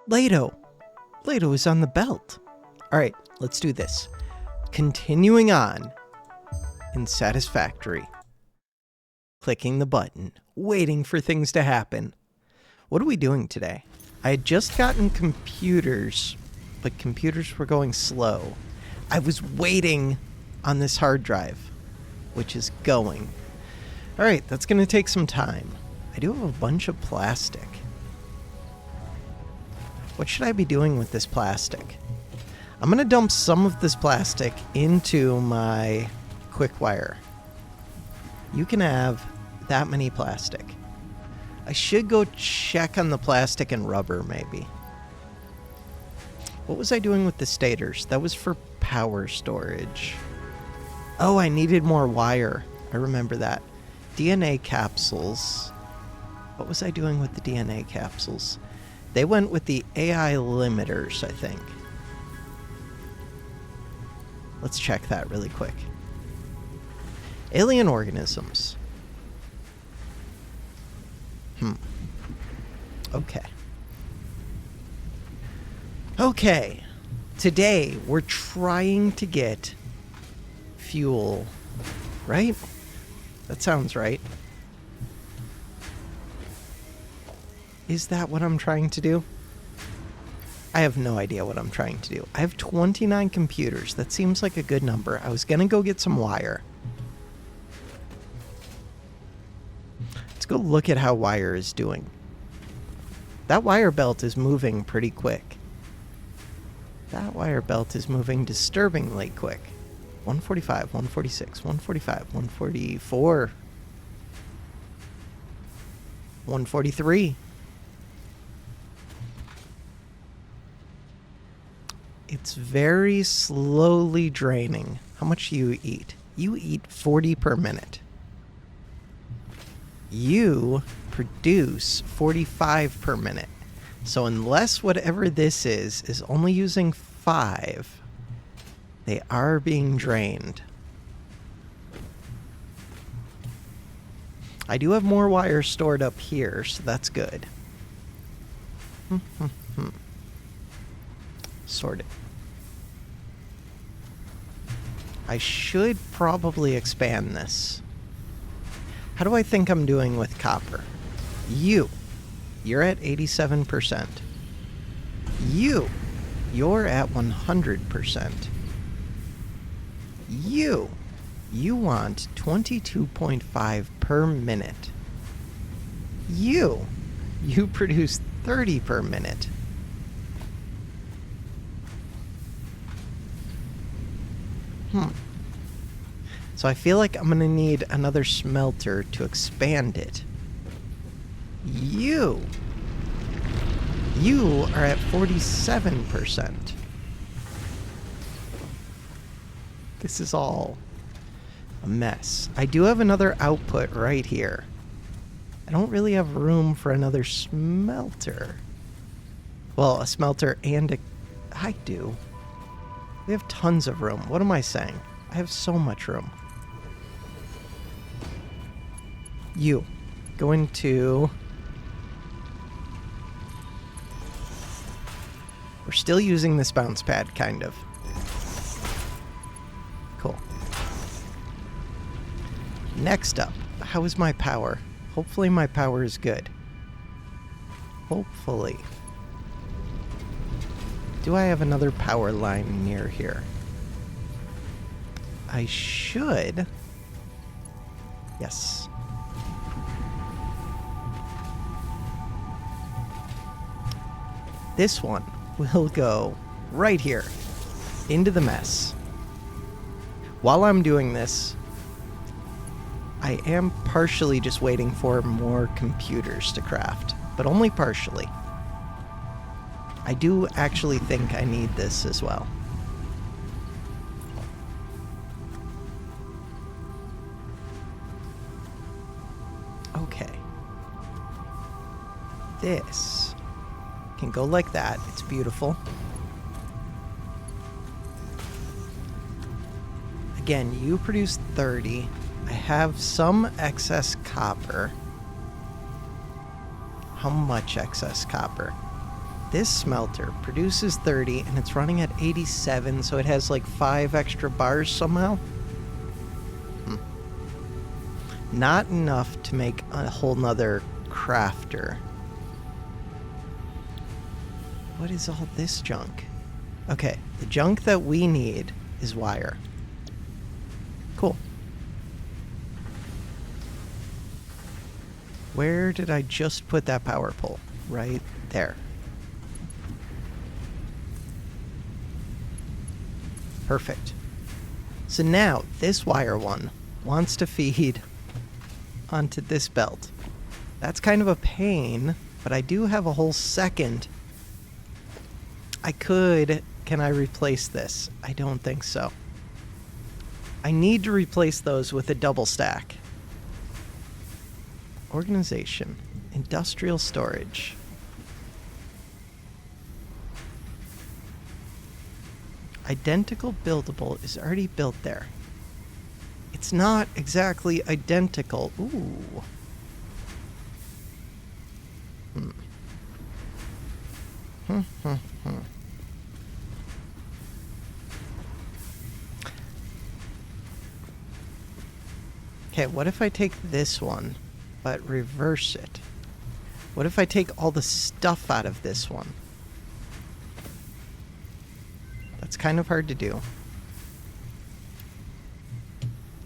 Lato. Lato is on the belt. All right, let's do this. Continuing on in Satisfactory. Clicking the button, waiting for things to happen. What are we doing today? I had just gotten computers, but computers were going slow. I was waiting on this hard drive, which is going. All right, that's going to take some time. I do have a bunch of plastic. What should I be doing with this plastic? I'm going to dump some of this plastic into my quick wire. You can have that many plastic. I should go check on the plastic and rubber, maybe. What was I doing with the stators? That was for power storage. Oh, I needed more wire. I remember that. DNA capsules. What was I doing with the DNA capsules? They went with the AI limiters, I think. Let's check that really quick. Alien organisms. Okay. Okay. Today, we're trying to get fuel, right? That sounds right. Is that what I'm trying to do? I have no idea what I'm trying to do. I have 29 computers. That seems like a good number. I was gonna go get some wire. Let's go look at how wire is doing. That wire belt is moving pretty quick. That wire belt is moving disturbingly quick. 145, 146, 145, 144, 143. It's very slowly draining. How much do you eat? You eat 40 per minute. You produce 45 per minute. So unless whatever this is only using 5, they are being drained. I do have more wire stored up here, so that's good. Sort it. I should probably expand this. How do I think I'm doing with copper? You're at 87%. You're at 100%. You want 22.5 per minute. You produce 30 per minute. So I feel like I'm going to need another smelter to expand it. You are at 47%. This is all a mess. I do have another output right here. I don't really have room for another smelter. Well, a smelter and a... I do. We have tons of room. What am I saying? I have so much room. You go into... We're still using this bounce pad, kind of. Cool. Next up, how is my power? Hopefully my power is good. Hopefully. Do I have another power line near here? I should. Yes. This one will go right here into the mess. While I'm doing this, I am partially just waiting for more computers to craft, but only partially. I do actually think I need this as well. Okay. This can go like that. It's beautiful. Again, you produce 30. I have some excess copper. How much excess copper? This smelter produces 30 and it's running at 87, so it has like 5 extra bars somehow. Not enough to make a whole nother crafter. What is all this junk? Okay, the junk that we need is wire. Cool. Where did I just put that power pole? Right there. Perfect. So now this wire one wants to feed onto this belt. That's kind of a pain, but I do have a whole second. Can I replace this? I don't think so. I need to replace those with a double stack. Organization, industrial storage. Identical buildable is already built there. It's not exactly identical. Ooh. Okay, what if I take this one, but reverse it? What if I take all the stuff out of this one? That's kind of hard to do.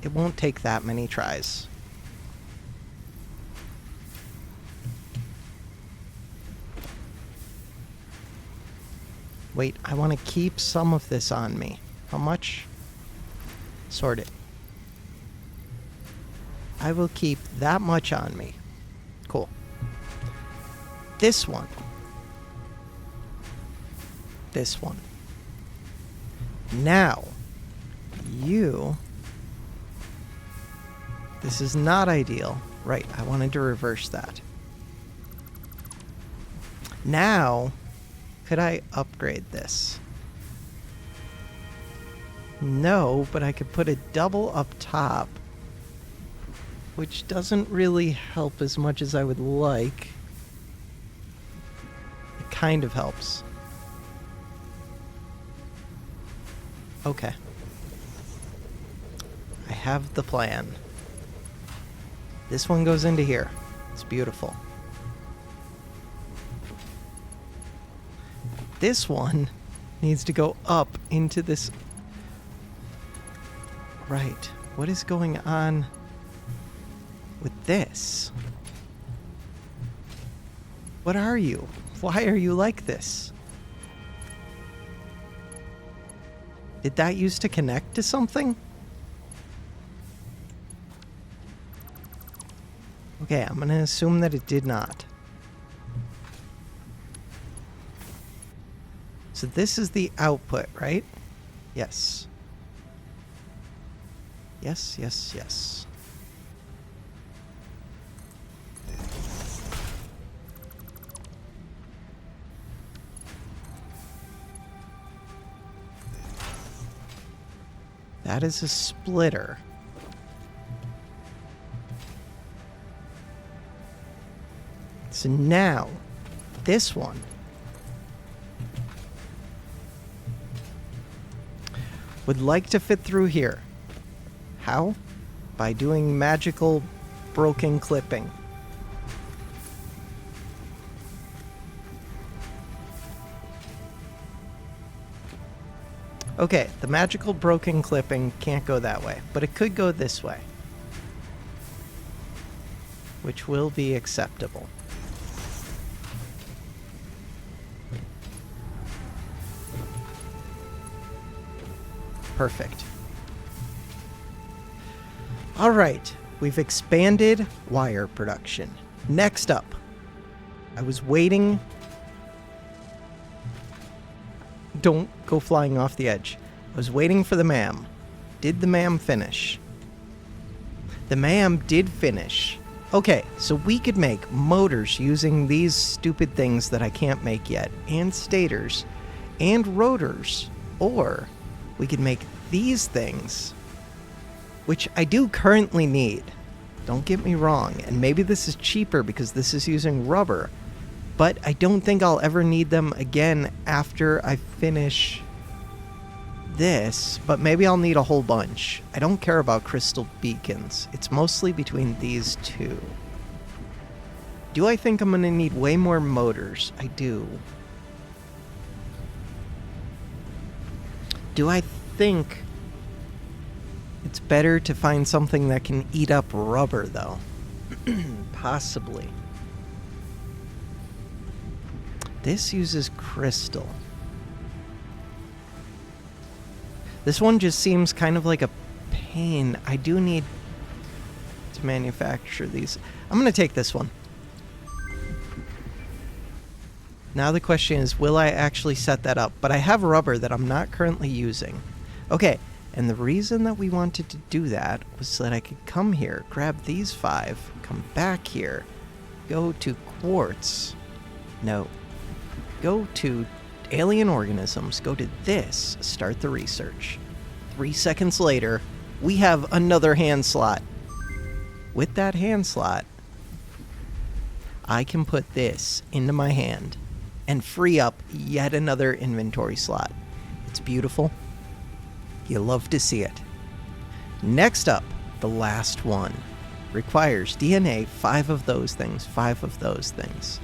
It won't take that many tries. Wait, I want to keep some of this on me. How much? Sort it. I will keep that much on me. Cool. This one. This one. Now, you... This is not ideal. Right, I wanted to reverse that. Now, could I upgrade this? No, but I could put a double up top, which doesn't really help as much as I would like. It kind of helps. Okay. I have the plan. This one goes into here. It's beautiful. This one needs to go up into this... Right. What is going on with this? What are you? Why are you like this? Did that used to connect to something? Okay, I'm gonna assume that it did not. So this is the output, right? Yes. Yes, yes, yes. That is a splitter. So now, this one would like to fit through here. How? By doing magical broken clipping. Okay, the magical broken clipping can't go that way, but it could go this way, which will be acceptable. Perfect. All right, we've expanded wire production. Next up, I was waiting. Don't go flying off the edge. I was waiting for the ma'am. Did the ma'am finish? The ma'am did finish. Okay, so we could make motors using these stupid things that I can't make yet, and stators, and rotors, or we could make these things, which I do currently need. Don't get me wrong, and maybe this is cheaper because this is using rubber, But I don't think I'll ever need them again after I finish this, but maybe I'll need a whole bunch. I don't care about crystal beacons. It's mostly between these two. Do I think I'm going to need way more motors? I do. Do I think it's better to find something that can eat up rubber, though? Possibly. This uses crystal. This one just seems kind of like a pain. I do need to manufacture these. I'm going to take this one. Now the question is, will I actually set that up? But I have rubber that I'm not currently using. Okay, and the reason that we wanted to do that was so that I could come here, grab these 5, come back here, go to quartz. No. Go to alien organisms, go to this, start the research. 3 seconds later, we have another hand slot. With that hand slot, I can put this into my hand and free up yet another inventory slot. It's beautiful. You love to see it. Next up, the last one. Requires DNA, 5 of those things, 5 of those things.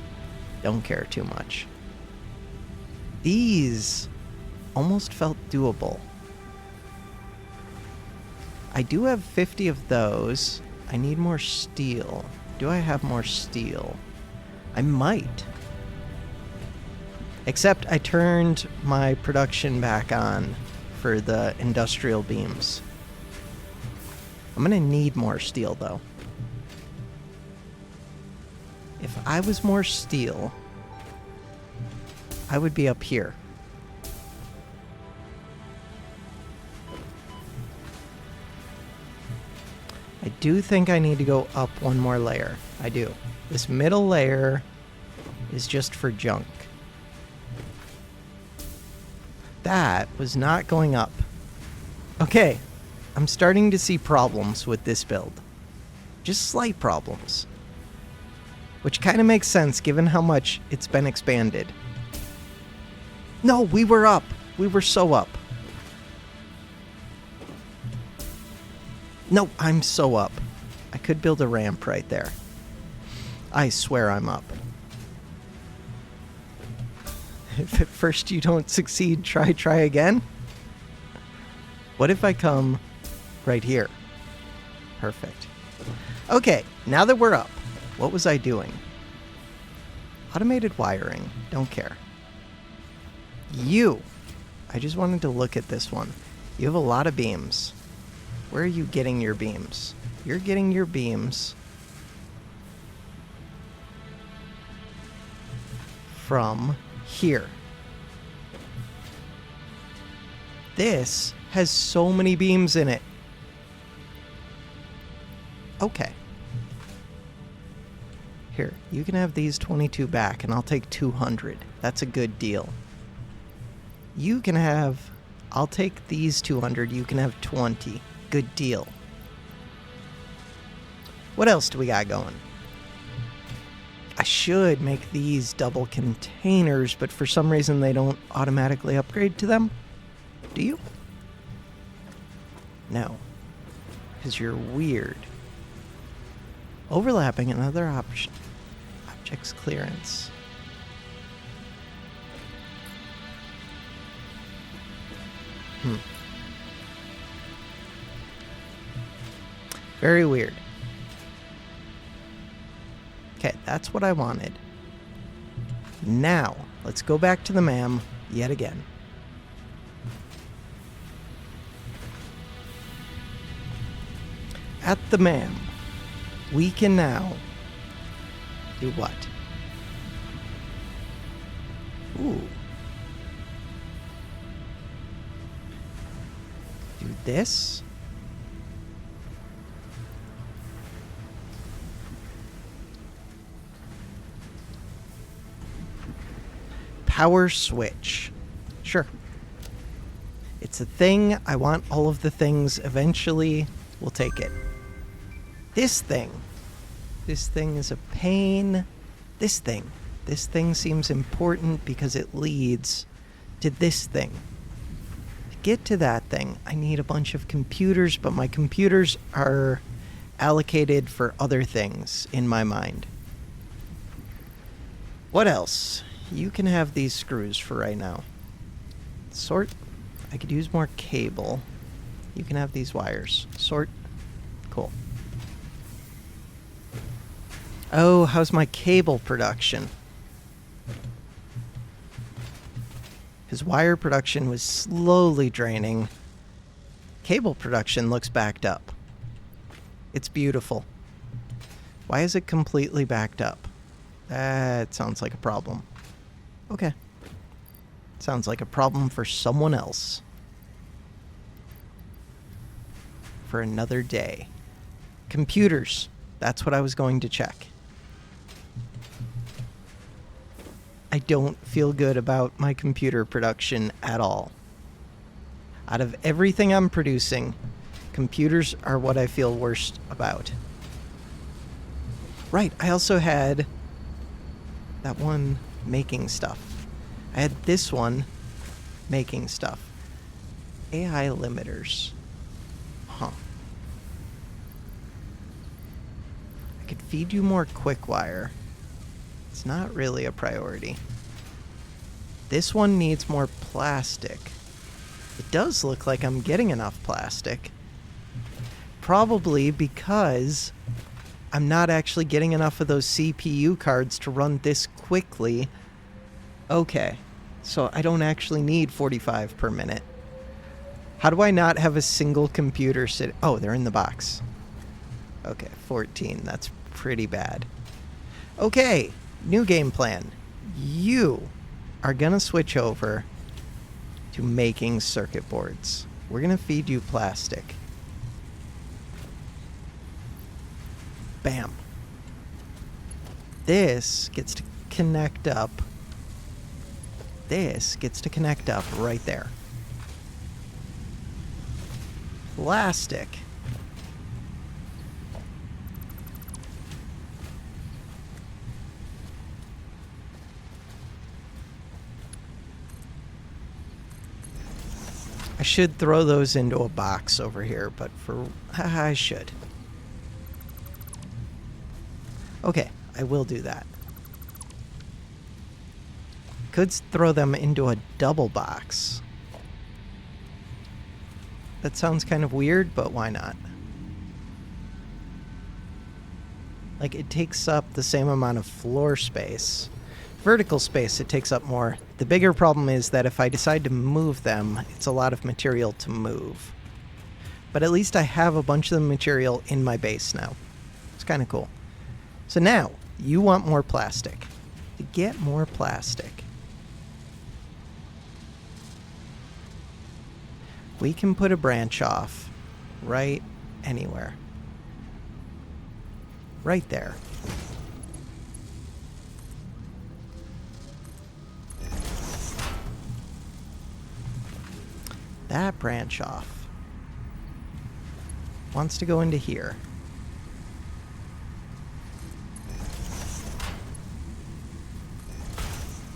Don't care too much. These almost felt doable. I do have 50 of those. I need more steel. Do I have more steel? I might. Except I turned my production back on for the industrial beams. I'm gonna need more steel, though. If I was more steel, I would be up here. I do think I need to go up one more layer. I do. This middle layer is just for junk. That was not going up. Okay, I'm starting to see problems with this build. Just slight problems. Which kind of makes sense given how much it's been expanded. No, we were up. We were so up. No, I'm so up. I could build a ramp right there. I swear I'm up. If at first you don't succeed, try again. What if I come right here? Perfect. Okay, now that we're up, what was I doing? Automated wiring. Don't care. I just wanted to look at this one. You have a lot of beams. Where are you getting your beams? You're getting your beams from here. This has so many beams in it. Okay. Here, you can have these 22 back, and I'll take 200. That's a good deal. You can have... I'll take these 200. You can have 20. Good deal. What else do we got going? I should make these double containers, but for some reason they don't automatically upgrade to them. Do you? No. Because you're weird. Overlapping another option. Objects clearance. Very weird. Okay, that's what I wanted. Now, let's go back to the MAM yet again. At the MAM, we can now do what? Ooh. Do this. Power switch. Sure. It's a thing. I want all of the things. Eventually, we'll take it. This thing. This thing is a pain. This thing This thing seems important because it leads to this thing. To get to that thing, I need a bunch of computers, but my computers are allocated for other things in my mind. What else? You can have these screws for right now. Sort. I could use more cable. You can have these wires. Sort. Cool. Oh, how's my cable production? Because wire production was slowly draining. Cable production looks backed up. It's beautiful. Why is it completely backed up? That sounds like a problem. Okay. Sounds like a problem for someone else. For another day. Computers. That's what I was going to check. I don't feel good about my computer production at all. Out of everything I'm producing, computers are what I feel worst about. Right, I also had that one making stuff. I had this one making stuff. AI limiters. Huh. I could feed you more quick wire. It's not really a priority. This one needs more plastic. It does look like I'm getting enough plastic. Probably because I'm not actually getting enough of those CPU cards to run this quickly. Okay, so I don't actually need 45 per minute. How do I not have a single computer sit? Oh, they're in the box. Okay, 14. That's pretty bad. Okay, new game plan. You are gonna switch over to making circuit boards. We're gonna feed you plastic. Bam. This gets to connect up. This gets to connect up right there. Plastic. I should throw those into a box over here, but I should. Okay, I will do that. Could throw them into a double box. That sounds kind of weird, but why not? Like, it takes up the same amount of floor space. Vertical space, it takes up more. The bigger problem is that if I decide to move them, it's a lot of material to move. But at least I have a bunch of the material in my base now. It's kind of cool. So now, you want more plastic. To get more plastic, we can put a branch off right anywhere. Right there. That branch off wants to go into here.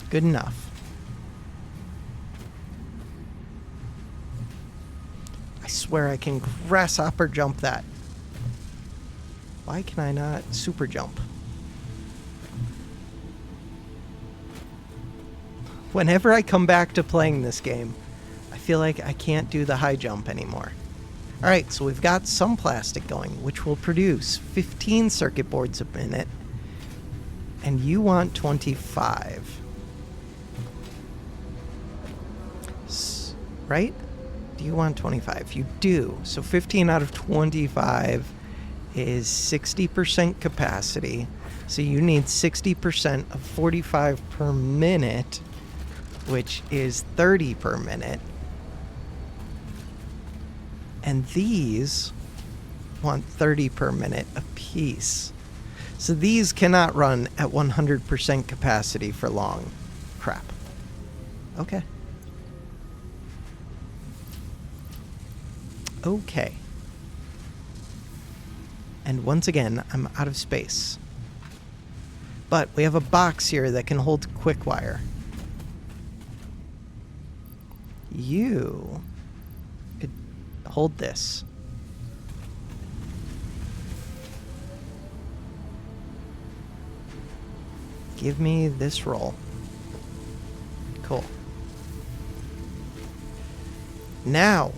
Good enough. I swear I can grasshopper jump that. Why can I not super jump? Whenever I come back to playing this game, I feel like I can't do the high jump anymore. Alright, so we've got some plastic going, which will produce 15 circuit boards a minute. And you want 25. Right? Do you want 25? You do. So 15 out of 25 is 60% capacity. So you need 60% of 45 per minute, which is 30 per minute. And these want 30 per minute apiece. So these cannot run at 100% capacity for long. Crap. Okay. Okay. And once again, I'm out of space. But we have a box here that can hold quick wire. You could hold this. Give me this roll. Cool. Now,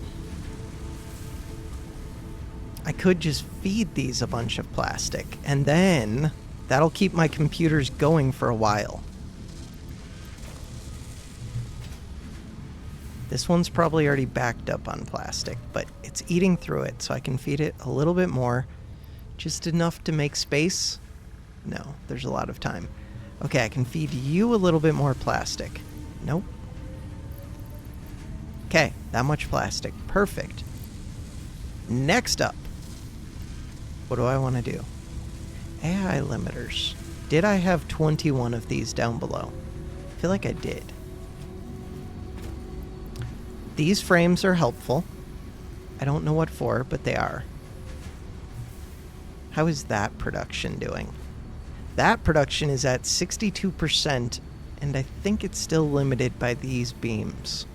I could just feed these a bunch of plastic, and then that'll keep my computers going for a while. This one's probably already backed up on plastic, but it's eating through it, so I can feed it a little bit more. Just enough to make space. No, there's a lot of time. Okay, I can feed you a little bit more plastic. Nope. Okay, that much plastic. Perfect. Next up. What do I want to do? AI limiters. Did I have 21 of these down below? I feel like I did. These frames are helpful. I don't know what for, but they are. How is that production doing? That production is at 62%, and I think it's still limited by these beams.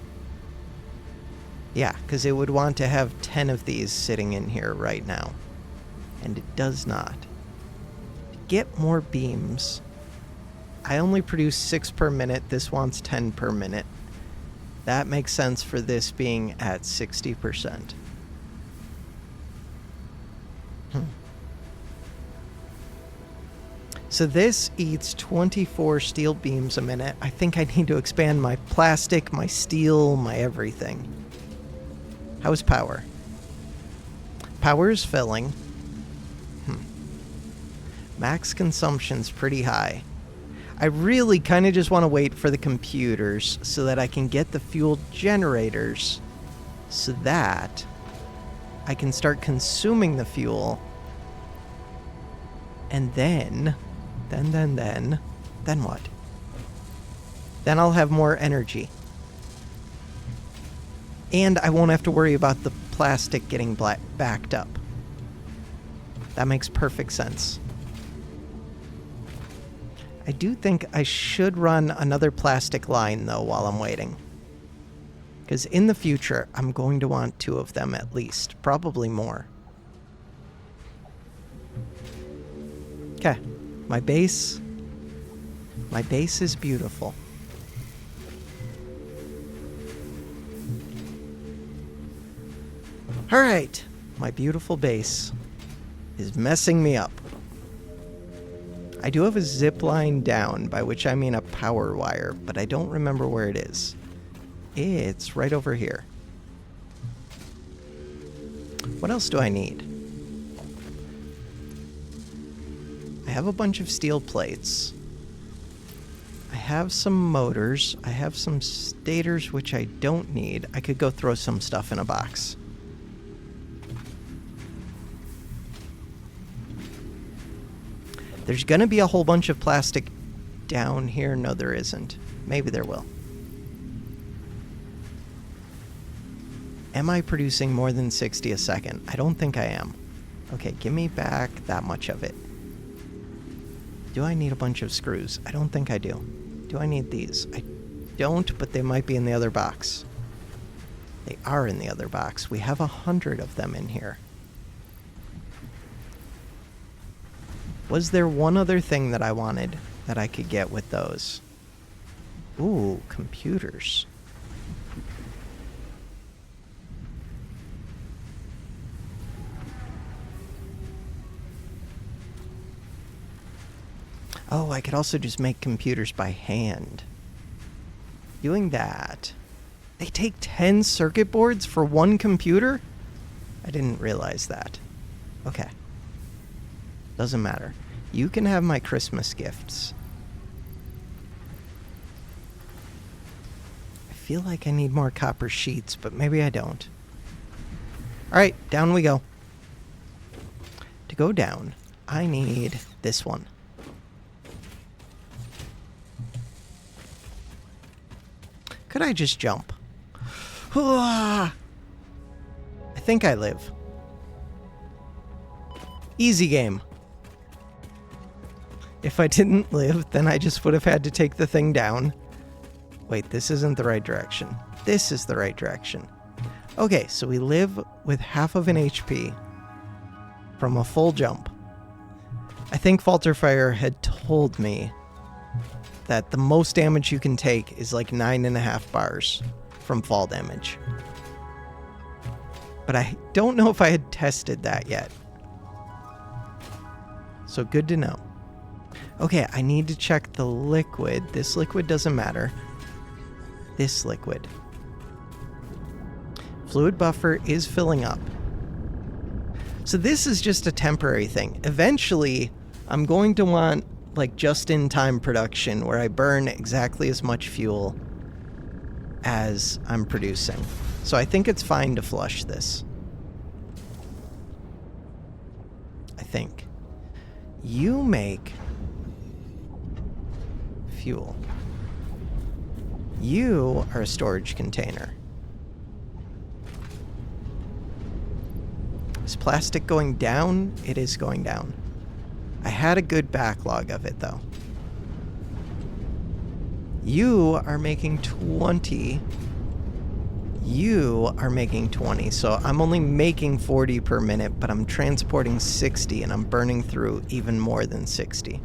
Yeah, because it would want to have 10 of these sitting in here right now. And it does not. To get more beams, I only produce 6 per minute. This wants 10 per minute. That makes sense for this being at 60%. So this eats 24 steel beams a minute. I think I need to expand my plastic, my steel, my everything. How's power? Power is filling. Max consumption's pretty high. I really kind of just want to wait for the computers so that I can get the fuel generators so that I can start consuming the fuel. And then what? Then I'll have more energy. And I won't have to worry about the plastic getting backed up. That makes perfect sense. I do think I should run another plastic line, though, while I'm waiting. Because in the future, I'm going to want 2 of them at least. Probably more. Okay. My base is beautiful. Alright. My beautiful base is messing me up. I do have a zip line down, by which I mean a power wire, but I don't remember where it is. It's right over here. What else do I need? I have a bunch of steel plates. I have some motors. I have some stators, which I don't need. I could go throw some stuff in a box. There's gonna be a whole bunch of plastic down here. No, there isn't. Maybe there will. Am I producing more than 60 a second? I don't think I am. Okay, give me back that much of it. Do I need a bunch of screws? I don't think I do. Do I need these? I don't, but they might be in the other box. They are in the other box. We have 100 of them in here. Was there one other thing that I wanted that I could get with those? Ooh, computers. Oh, I could also just make computers by hand. Doing that. They take 10 circuit boards for one computer? I didn't realize that. Okay. Doesn't matter. You can have my Christmas gifts. I feel like I need more copper sheets, but maybe I don't. Alright, down we go. To go down, I need this one. Could I just jump? I think I live. Easy game. If I didn't live, then I just would have had to take the thing down. Wait, this isn't the right direction. This is the right direction. Okay, so we live with half of an HP from a full jump. I think Falter Fire had told me that the most damage you can take is like 9.5 bars from fall damage. But I don't know if I had tested that yet. So good to know. Okay, I need to check the liquid. This liquid doesn't matter. This liquid. Fluid buffer is filling up. So this is just a temporary thing. Eventually, I'm going to want like just-in-time production where I burn exactly as much fuel as I'm producing. So I think it's fine to flush this. I think. You make fuel. You are a storage container. Is plastic going down? It is going down. I had a good backlog of it, though. You are making 20. You are making 20, so I'm only making 40 per minute, but I'm transporting 60, and I'm burning through even more than 60.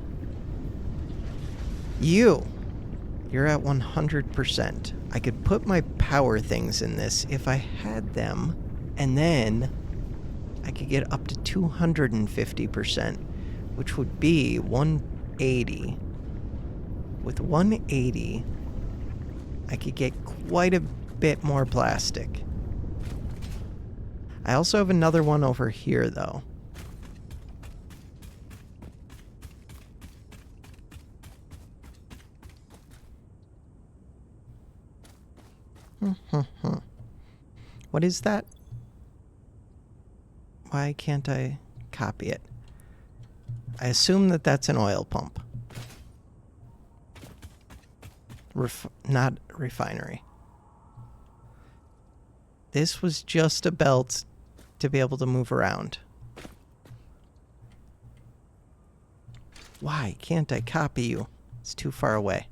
You're at 100%. I could put my power things in this if I had them, and then I could get up to 250%, which would be 180. With 180, I could get quite a bit more plastic. I also have another one over here, though. What is that? Why can't I copy it? I assume that that's an oil pump. Not refinery. This was just a belt to be able to move around. Why can't I copy you? It's too far away.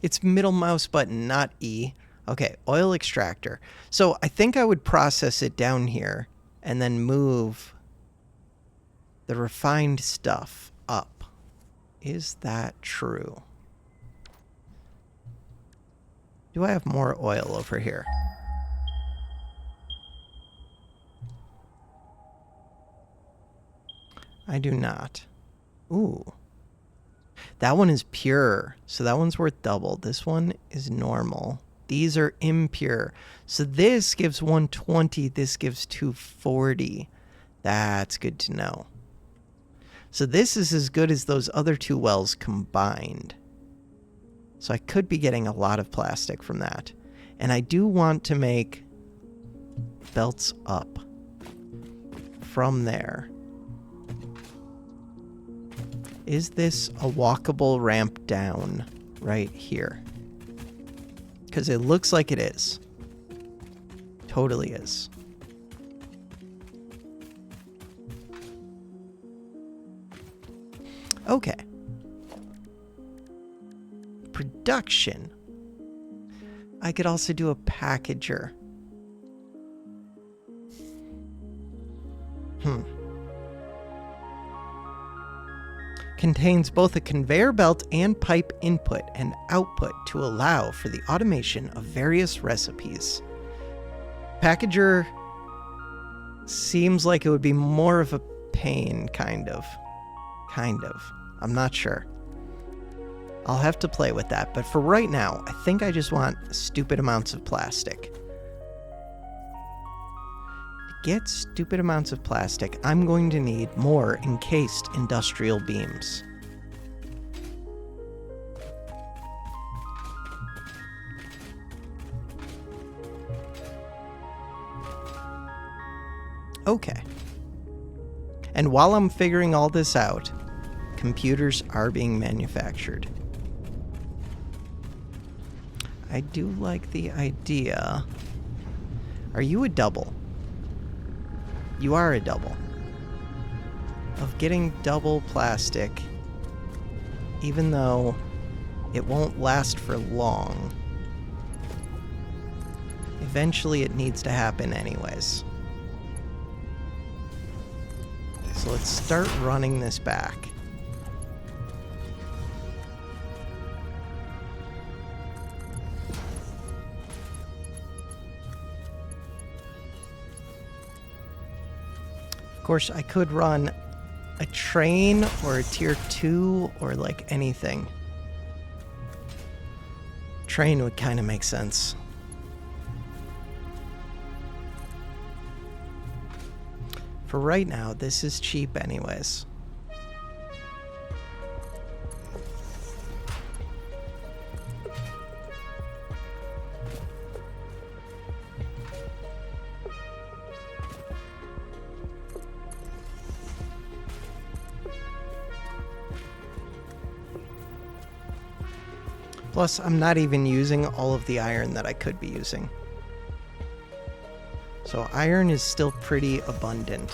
It's middle mouse button, not E. Okay, oil extractor. So I think I would process it down here and then move the refined stuff up. Is that true? Do I have more oil over here? I do not. Ooh. That one is pure, so that one's worth double. This one is normal. These are impure. So this gives 120, this gives 240. That's good to know. So this is as good as those other two wells combined. So I could be getting a lot of plastic from that. And I do want to make belts up from there. Is this a walkable ramp down right here? Because it looks like it is. Totally is. Okay. Production. I could also do a packager. Contains both a conveyor belt and pipe input and output to allow for the automation of various recipes. Packager seems like it would be more of a pain, kind of. I'm not sure. I'll have to play with that, but for right now, I think I just want stupid amounts of plastic. To get stupid amounts of plastic, I'm going to need more encased industrial beams. Okay. And while I'm figuring all this out, computers are being manufactured. I do like the idea. Are you a double? You are a double. Of getting double plastic even though it won't last for long. Eventually it needs to happen anyways. So let's start running this back. Of course, I could run a train or a tier 2 or like anything. Train would kind of make sense. For right now, this is cheap anyways. Plus, I'm not even using all of the iron that I could be using. So iron is still pretty abundant.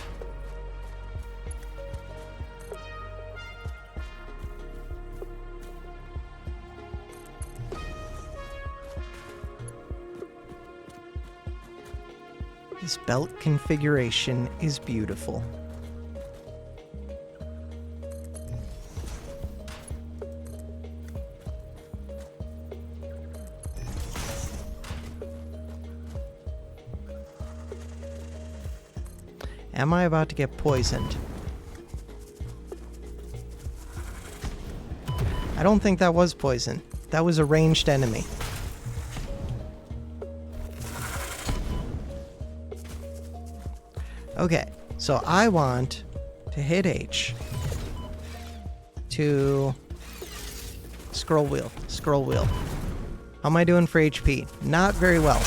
This belt configuration is beautiful. Am I about to get poisoned? I don't think that was poison. That was a ranged enemy. Okay, so I want to hit H to scroll wheel. How am I doing for HP? Not very well.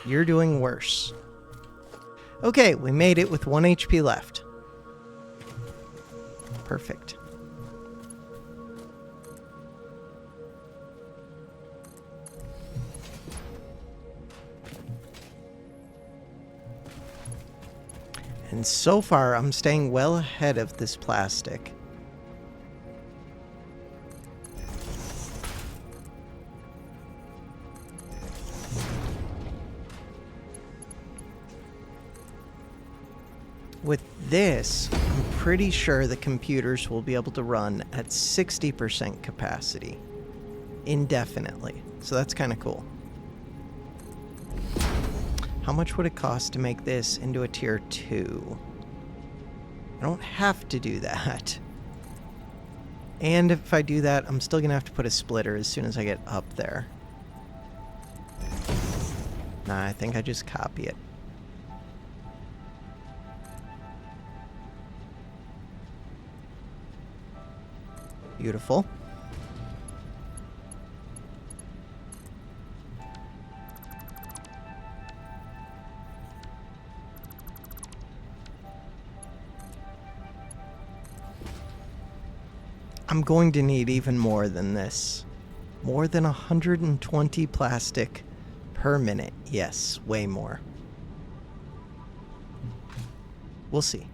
You're doing worse. Okay, we made it with 1 HP left. Perfect. And so far, I'm staying well ahead of this plastic. With this, I'm pretty sure the computers will be able to run at 60% capacity indefinitely. So that's kind of cool. How much would it cost to make this into a tier 2? I don't have to do that. And if I do that, I'm still going to have to put a splitter as soon as I get up there. Nah, I think I just copy it. Beautiful. I'm going to need even more than this. More than 120 plastic per minute. Yes, way more. We'll see.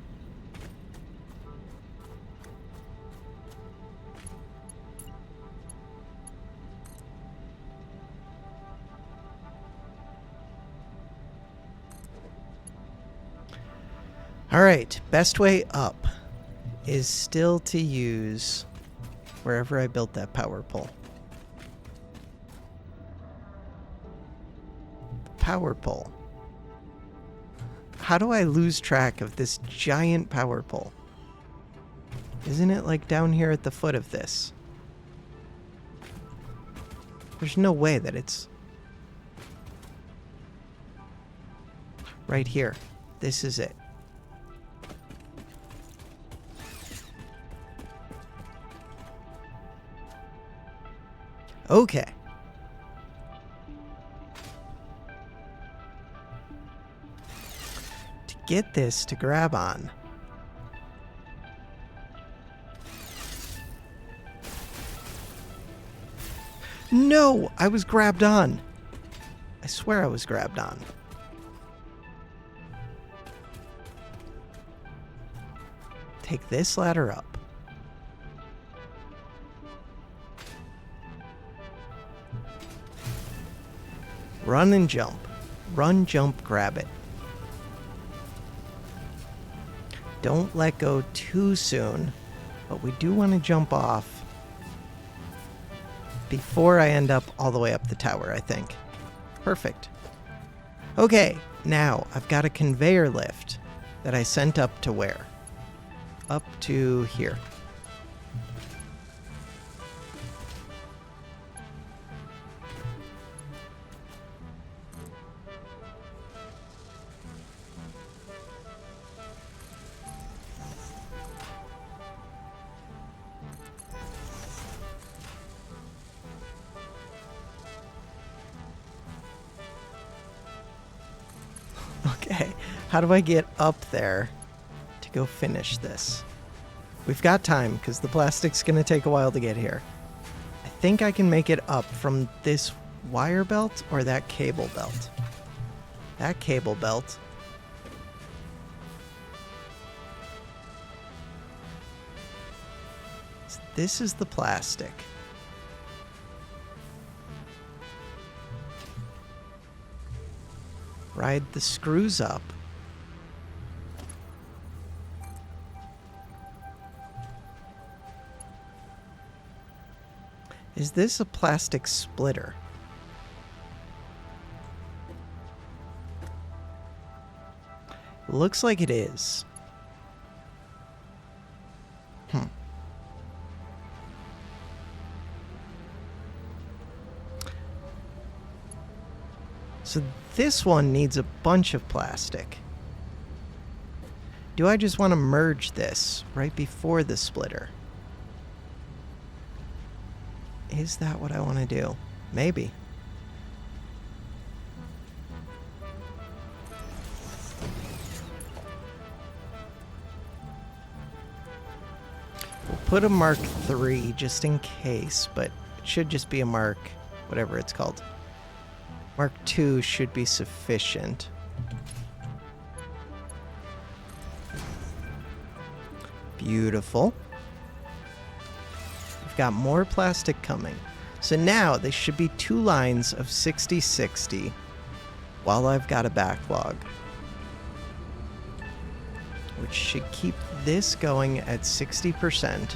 Alright, best way up is still to use wherever I built that power pole. Power pole. How do I lose track of this giant power pole? Isn't it like down here at the foot of this? There's no way that it's right here. This is it. Okay. To get this to grab on. No! I was grabbed on. I swear I was grabbed on. Take this ladder up. Run and jump. Run, jump, grab it. Don't let go too soon, but we do want to jump off before I end up all the way up the tower, I think. Perfect. Okay, now I've got a conveyor lift that I sent up to where? Up to here. Okay, how do I get up there to go finish this? We've got time, because the plastic's going to take a while to get here. I think I can make it up from this wire belt or that cable belt. That cable belt. So this is the plastic. Ride the screws up. Is this a plastic splitter? Looks like it is. So this one needs a bunch of plastic. Do I just want to merge this right before the splitter? Is that what I want to do? Maybe. We'll put a Mark III just in case, but it should just be a Mark, whatever it's called. Mark II should be sufficient. Beautiful. We've got more plastic coming. So now there should be 2 lines of 60-60 while I've got a backlog, which should keep this going at 60%.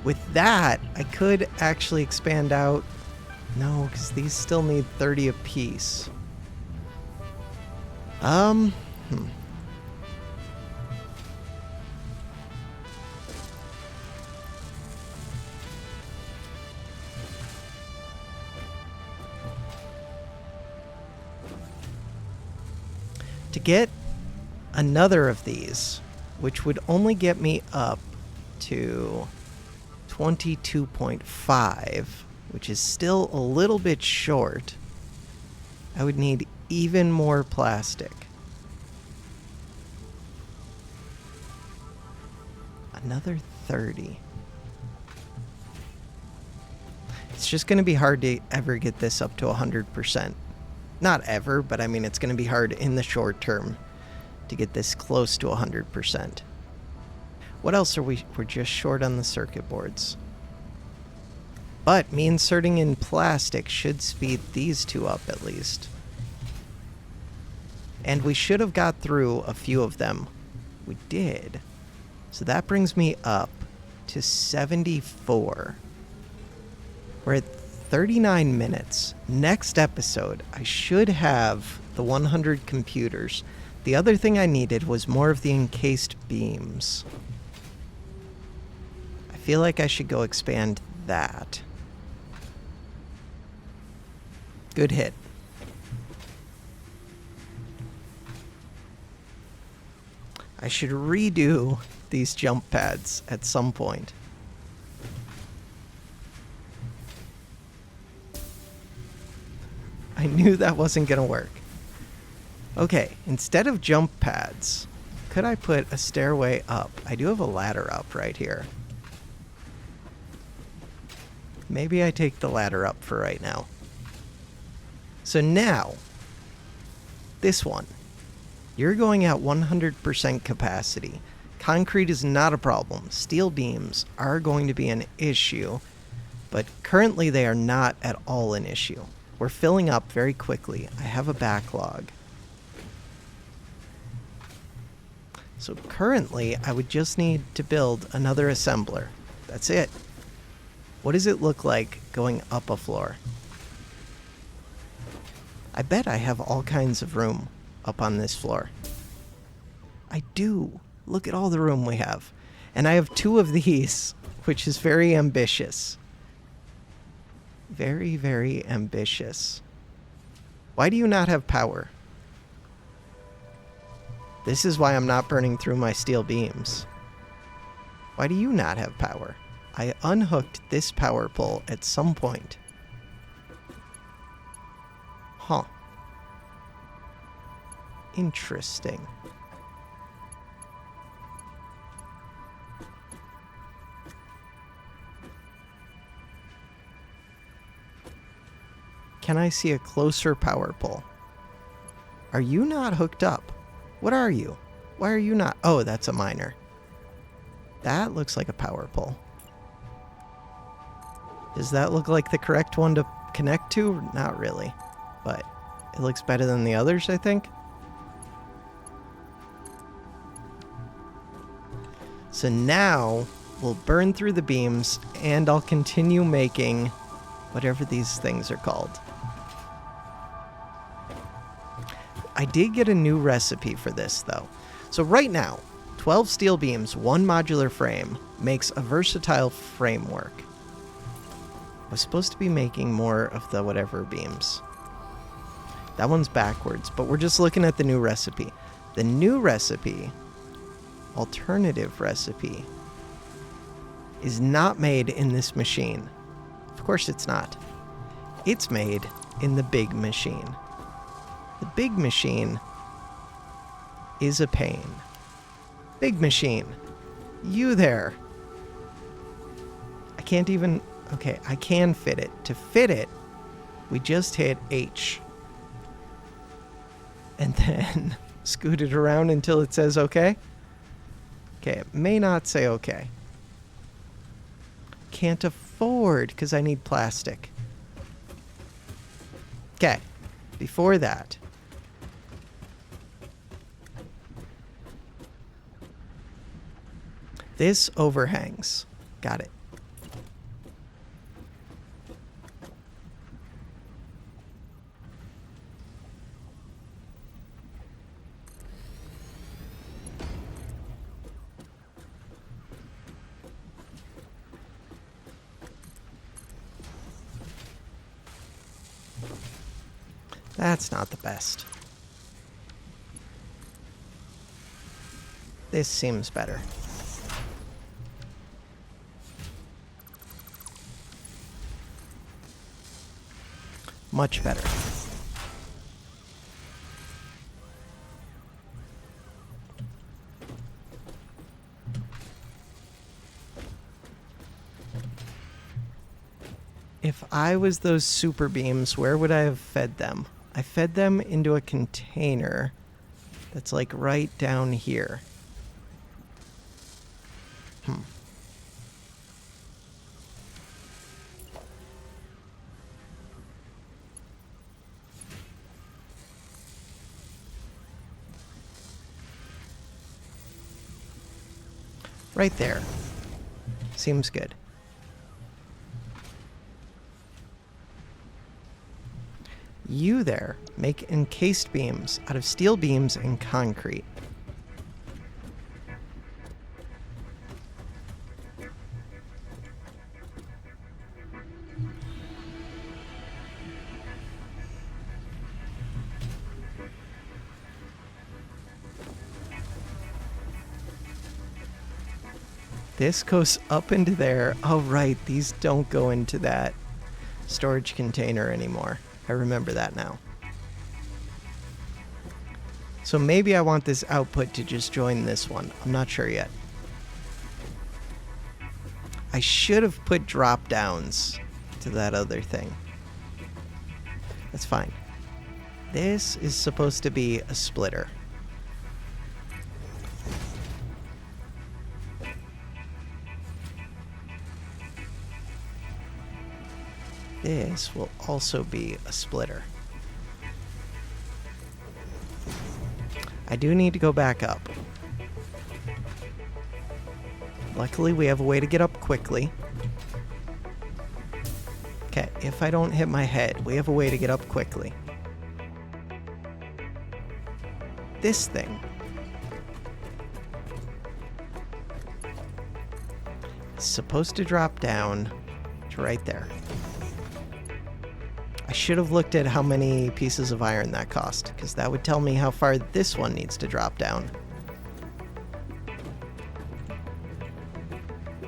With that, I could actually expand out. No, because these still need 30 apiece. To get another of these, which would only get me up to 22.5, which is still a little bit short, I would need even more plastic. Another 30. It's just going to be hard to ever get this up to 100%. Not ever, but I mean, it's going to be hard in the short term to get this close to 100%. What else are we're just short on the circuit boards. But me inserting in plastic should speed these 2 up at least. And we should have got through a few of them. We did. So that brings me up to 74. We're at 39 minutes. Next episode, I should have the 100 computers. The other thing I needed was more of the encased beams. I feel like I should go expand that. Good hit. I should redo these jump pads at some point. I knew that wasn't going to work. Okay, instead of jump pads, could I put a stairway up? I do have a ladder up right here. Maybe I take the ladder up for right now. So now, this one. You're going at 100% capacity. Concrete is not a problem. Steel beams are going to be an issue, but currently they are not at all an issue. We're filling up very quickly. I have a backlog. So currently, I would just need to build another assembler. That's it. What does it look like going up a floor? I bet I have all kinds of room up on this floor. I do. Look at all the room we have. And I have 2 of these, which is very ambitious. Very, very ambitious. Why do you not have power? This is why I'm not burning through my steel beams. Why do you not have power? I unhooked this power pole at some point. Huh. Interesting. Can I see a closer power pole? Are you not hooked up? What are you? Why are you not? Oh, that's a miner. That looks like a power pole. Does that look like the correct one to connect to? Not really, but it looks better than the others, I think. So now we'll burn through the beams and I'll continue making whatever these things are called. I did get a new recipe for this though. So right now, 12 steel beams, 1 modular frame makes a versatile framework. I was supposed to be making more of the whatever beams. That one's backwards, but we're just looking at the new recipe. The new recipe, alternative recipe, is not made in this machine. Of course it's not. It's made in the big machine. The big machine is a pain. Big machine, you there. I can't even... Okay, I can fit it. To fit it, we just hit H. And then scoot it around until it says okay. Okay, it may not say okay. Can't afford, because I need plastic. Okay, before that. This overhangs. Got it. That's not the best. This seems better. Much better. If I was those super beams, where would I have fed them? I fed them into a container that's like right down here. Right there. Seems good. You there make encased beams out of steel beams and concrete. This goes up into there. Oh, right. These don't go into that storage container anymore. I remember that now. So maybe I want this output to just join this one. I'm not sure yet. I should have put drop downs to that other thing. That's fine. This is supposed to be a splitter. this will also be a splitter. I do need to go back up. Luckily, we have a way to get up quickly. Okay, if I don't hit my head, we have a way to get up quickly. This thing. It's supposed to drop down to right there. I should have looked at how many pieces of iron that cost, because that would tell me how far this one needs to drop down.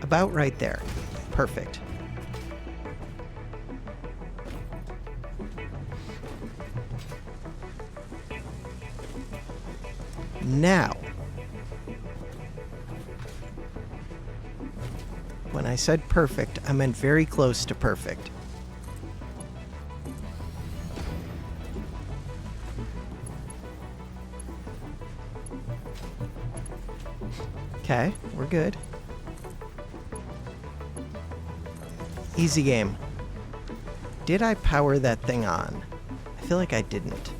About right there. Perfect. Now, when I said perfect, I meant very close to perfect. Okay, we're good. Easy game. Did I power that thing on? I feel like I didn't.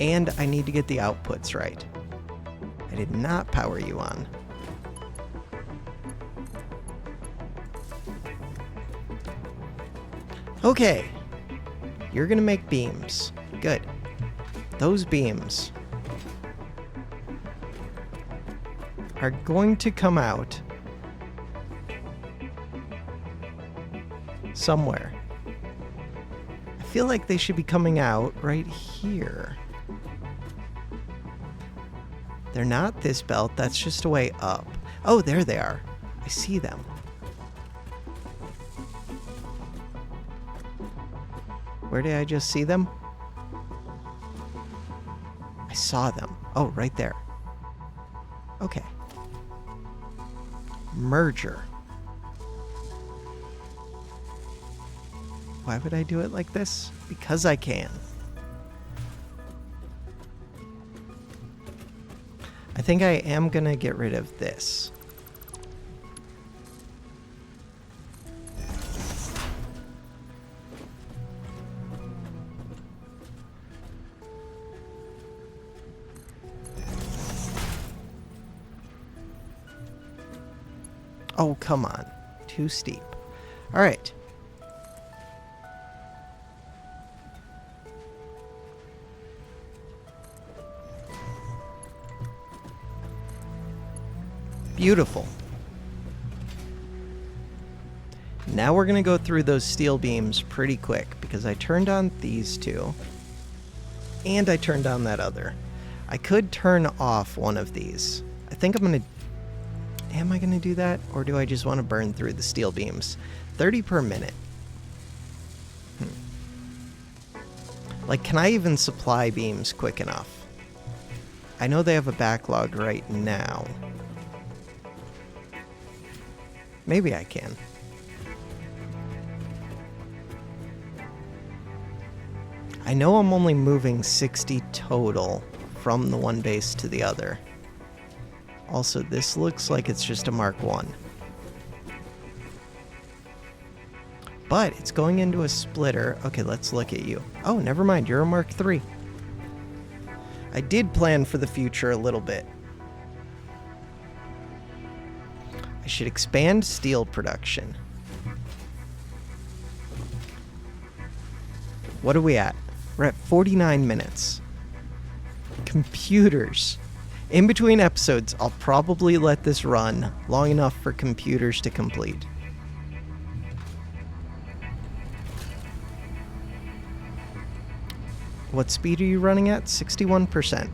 And I need to get the outputs right. I did not power you on. Okay. You're gonna make beams. Good. Those beams are going to come out somewhere. I feel like they should be coming out right here. They're not this belt, that's just a way up. Oh, there they are. I see them. Where did I just see them? I saw them. Oh, right there. Okay. Merger. Why would I do it like this? Because I can. I think I am gonna get rid of this. Oh, come on. Too steep. All right. Beautiful. Now we're going to go through those steel beams pretty quick because I turned on these two and I turned on that other. I could turn off one of these. I think I'm going to... Am I going to do that? Or do I just want to burn through the steel beams? 30 per minute. Like, can I even supply beams quick enough? I know they have a backlog right now. Maybe I can. I know I'm only moving 60 total from the one base to the other. Also, this looks like it's just a Mark 1. But it's going into a splitter. Okay, let's look at you. Oh, never mind. You're a Mark 3. I did plan for the future a little bit. I should expand steel production. What are we at? We're at 49 minutes. Computers. In between episodes, I'll probably let this run long enough for computers to complete. What speed are you running at? 61%.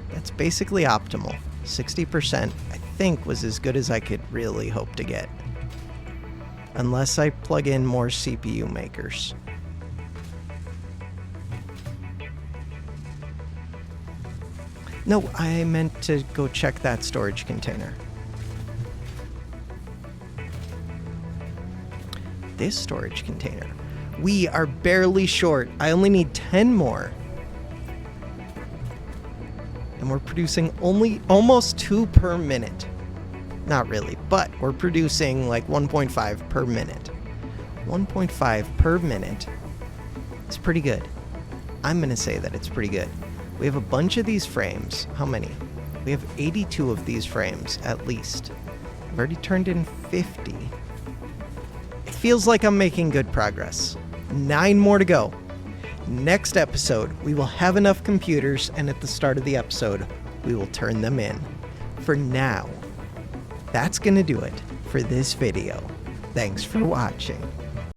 That's basically optimal. 60%, I think, was as good as I could really hope to get. Unless I plug in more CPU makers. No, I meant to go check that storage container. This storage container. We are barely short. I only need 10 more. And we're producing only almost 2 per minute. not really, but we're producing like 1.5 per minute. 1.5 per minute is pretty good. I'm going to say that it's pretty good. We have a bunch of these frames. How many? We have 82 of these frames, at least. I've already turned in 50. It feels like I'm making good progress. 9 more to go. Next episode, we will have enough computers, and at the start of the episode, we will turn them in. For now, that's going to do it for this video. Thanks for watching.